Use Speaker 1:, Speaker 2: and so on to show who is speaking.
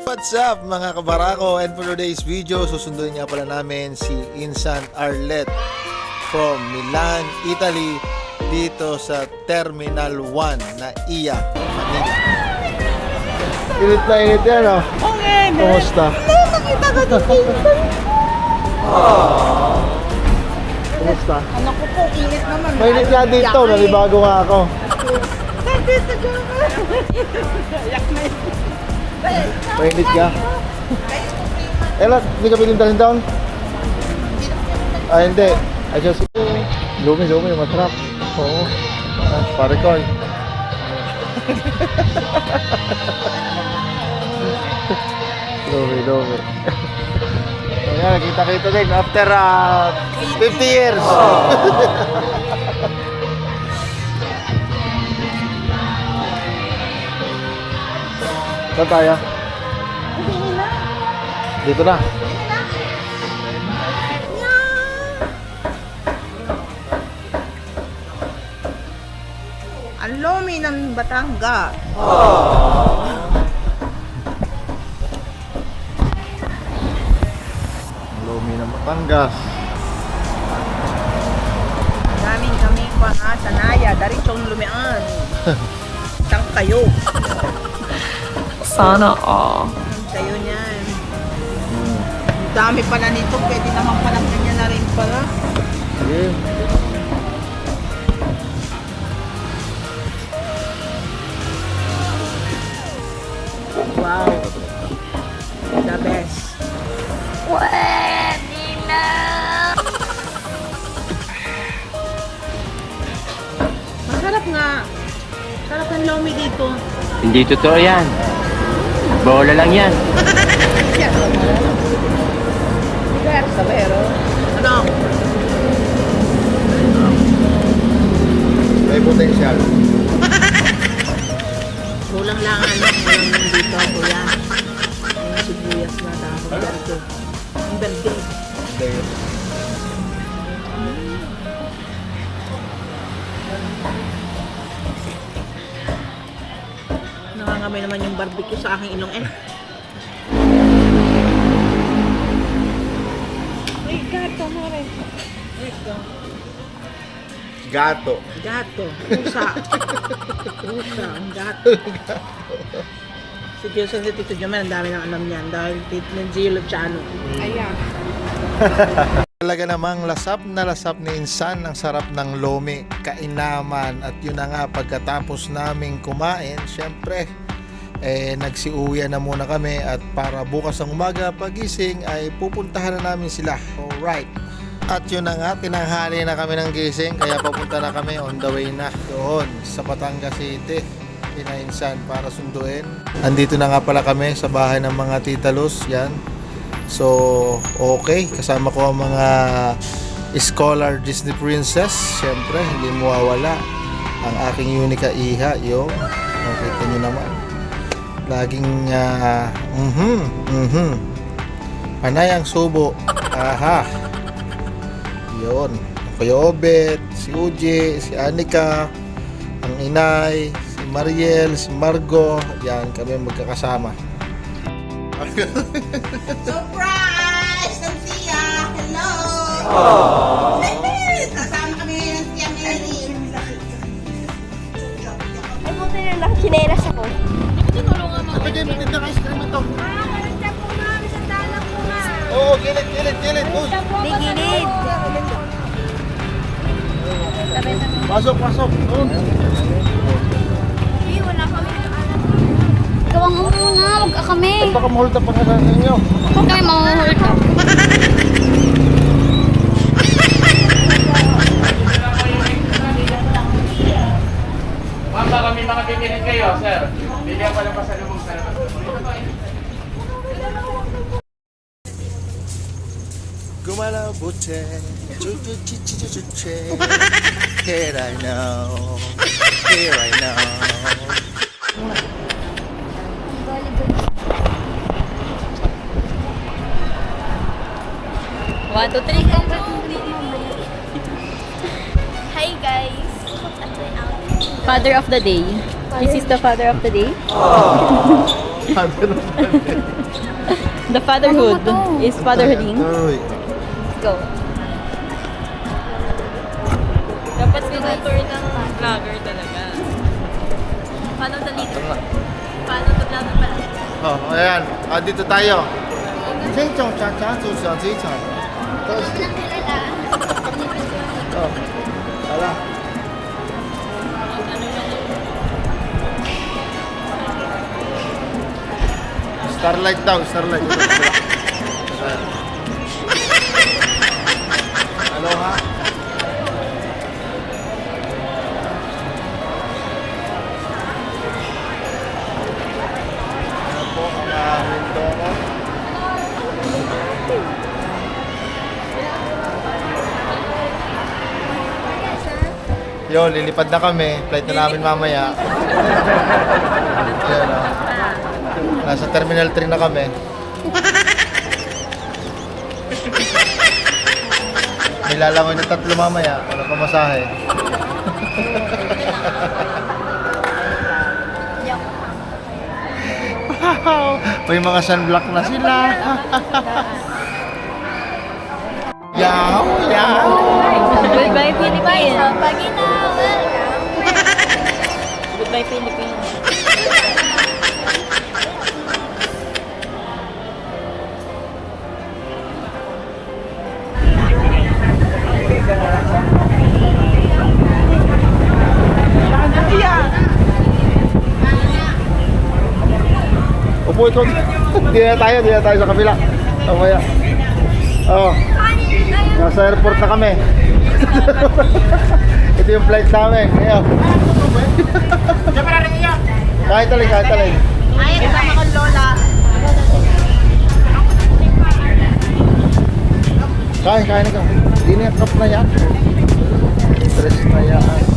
Speaker 1: What's up mga kabarako, and for today's video susunduin nga pala namin si Insan Arlet from Milan, Italy dito sa Terminal 1 na Iya, Manila. Init na init yan, oh.
Speaker 2: Okay,
Speaker 1: Kumusta?
Speaker 2: nakita ko dito.
Speaker 1: Kumusta?
Speaker 2: Anak ko po, init naman.
Speaker 1: Mainit nga dito, nalibago nga ako.
Speaker 2: Nandito dyan. Yak na yun.
Speaker 1: Mainit ka? Ella, hindi ka piling dalhin down? Ah, hindi. I just... Lumi, masarap. Oo. Ah, pare ko. Lumi. Ayan, kita din after 50 years. Saan tayo? Dito na.
Speaker 2: Ang lomi ng Batangas.
Speaker 1: Lumi ng Batangas.
Speaker 2: Daming kami pa ha, sanaya, daritsong lumian. Tang kayo.
Speaker 3: Sana all.
Speaker 2: Kayo niyan. Ang dami pala nito, pwede naman pala ganyan na rin pala.
Speaker 1: Sige.
Speaker 2: Wow. The best.
Speaker 3: Pwede na!
Speaker 2: Masarap nga. Sarap ng lomi dito.
Speaker 4: Hindi totoo yan. Bola lang yan.
Speaker 2: Versa, pero. Ano?
Speaker 1: May potential.
Speaker 2: Kulang lang ano, kulang dito, kuya. Yung sibuyas na tapos dito. Ang berde. Nangangamay naman yung barbecue sa aking ilong Ay, gato mo rin.
Speaker 1: Gato.
Speaker 2: Gato. Pusa. Pusa. Ang gato. Si Joseph si Tito Jaman, ang dami nang alam niyan. Dahil Tito ng Gio Luciano. Ayan.
Speaker 1: Talaga namang lasap ni Insan ang sarap ng lomi, kainaman. At yun na nga, pagkatapos naming kumain, syempre nagsiuwian na muna kami, at para bukas ng umaga pagising ay pupuntahan na namin sila. Alright. At yun na nga, tinanghali na kami ng gising, kaya papunta na kami, on the way na doon sa Batangas City kina Insan para sunduin. Andito na nga pala kami sa bahay ng mga Tita Luz, yan. So, okay, kasama ko ang mga scholar Disney princess. Syempre, hindi mawawala ang aking Unica Iha, yung nakita nyo naman. Laging panay ang subo. Aha. Yun. Kuya Obet, si Uji, si Anika, ang inay, si Mariel, si Margo. Yan, kami magkakasama.
Speaker 2: Surprise! Ang siya! Hello! Kasama kami ng siya Mary.
Speaker 3: Ay, buti na lang. Chinelas ako.
Speaker 1: Pwede mo tinda ka ice cream ito.
Speaker 3: Nandiyan po nga. Sa talang po nga.
Speaker 1: Oo, gilid. Uy,
Speaker 3: Di gilid.
Speaker 1: pasok. Doon.
Speaker 3: Hindi, wala kami. Gawang mo muna. Huwag ka kami.
Speaker 1: Baka mahulta pa nga sa inyo.
Speaker 3: Huwag kami mahuhult ka.
Speaker 4: Ma'am, baka may mga bibilin kayo, sir. Bigyan pa ng pasalubong sa labas.
Speaker 1: Gumalaw buche, chuche. Here I know.
Speaker 3: One, two, three. Hi guys. Father of the day. This is the father of the day.
Speaker 5: The fatherhood is fatherhooding.
Speaker 1: Uy.
Speaker 5: Let's go. Dapat sinutur ng vlogger talaga. Paano talika? Paano tablado pala?
Speaker 1: Oh, ayan. Dito tayo. Ching-chong, cha-cha, susang, ching-chong. Oh. Hala. Starlight daw, starlight. Ayan. Aloha. Ano po ang Mindoro? Yo, lilipad na kami. Flight na namin mamaya. Ayan, oh. Nasa Terminal 3 na kami. Nilalangoy na 3 mamaya. Wala pa masahe. May mga sunblock na sila. Yaw, yaw.
Speaker 5: Goodbye, Philippines.
Speaker 3: Pagi na, welcome.
Speaker 5: Goodbye, Philippines.
Speaker 1: Upo ito. Di na tayo sa kabila. Mamaya. Oh. Nasa airport na kami. Ito yung flight namin. Ngayon. Kahit alin.
Speaker 2: Ay, kasama ko Lola.
Speaker 1: Kain na ka. Dinekap na yan. Stress na yan.